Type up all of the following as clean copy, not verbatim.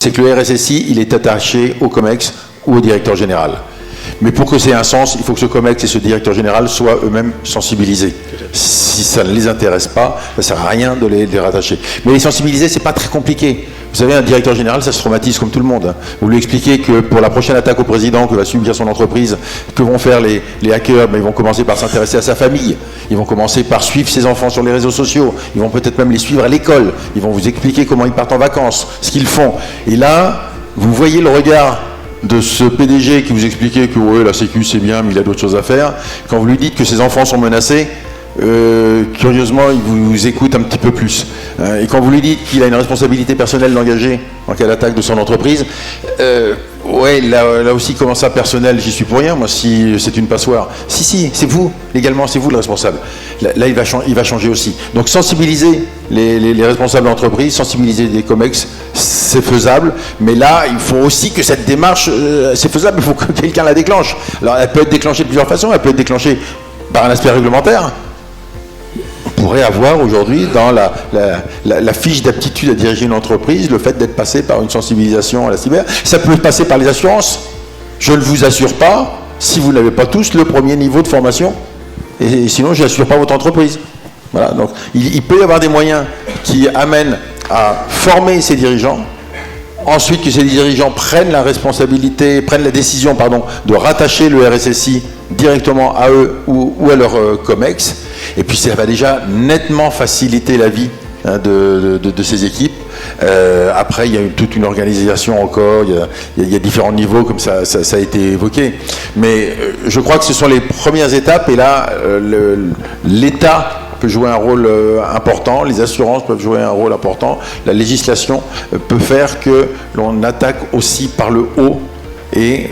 c'est que le RSSI, il est attaché au COMEX ou au directeur général. Mais pour que ça ait un sens, il faut que ce COMEX et ce directeur général soient eux-mêmes sensibilisés. Si ça ne les intéresse pas, ça ne sert à rien de les rattacher. Mais les sensibiliser, c'est pas très compliqué. Vous savez, un directeur général, ça se traumatise comme tout le monde. Vous lui expliquez que pour la prochaine attaque au président que va subir son entreprise, que vont faire les hackers, mais ils vont commencer par s'intéresser à sa famille. Ils vont commencer par suivre ses enfants sur les réseaux sociaux. Ils vont peut-être même les suivre à l'école. Ils vont vous expliquer comment ils partent en vacances, ce qu'ils font. Et là, vous voyez le regard de ce PDG qui vous expliquait que ouais, la sécu c'est bien, mais il a d'autres choses à faire. Quand vous lui dites que ses enfants sont menacés, curieusement, il vous écoute un petit peu plus. Et quand vous lui dites qu'il a une responsabilité personnelle d'engager en cas d'attaque de son entreprise, ouais, là aussi, comment ça, personnel, j'y suis pour rien, moi, si c'est une passoire. Si, c'est vous, légalement, c'est vous le responsable. Là, il va changer aussi. Donc, sensibiliser les responsables d'entreprise, sensibiliser les COMEX, c'est faisable, mais là, il faut aussi que cette démarche, c'est faisable, il faut que quelqu'un la déclenche. Alors, elle peut être déclenchée de plusieurs façons, elle peut être déclenchée par un aspect réglementaire. On pourrait avoir aujourd'hui dans la fiche d'aptitude à diriger une entreprise le fait d'être passé par une sensibilisation à la cyber. Ça peut passer par les assurances. Je ne vous assure pas, si vous n'avez pas tous le premier niveau de formation, et sinon je n'assure pas votre entreprise. Voilà, donc il peut y avoir des moyens qui amènent à former ces dirigeants, ensuite que ces dirigeants prennent la responsabilité, prennent la décision de rattacher le RSSI directement à eux ou à leur COMEX. Et puis ça va déjà nettement faciliter la vie de ces équipes. Après, il y a toute une organisation encore, il y a différents niveaux, comme ça a été évoqué. Mais je crois que ce sont les premières étapes, et là, l'État peut jouer un rôle important, les assurances peuvent jouer un rôle important, la législation peut faire que l'on attaque aussi par le haut, et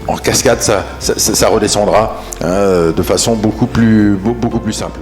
en cascade, ça redescendra de façon beaucoup plus simple.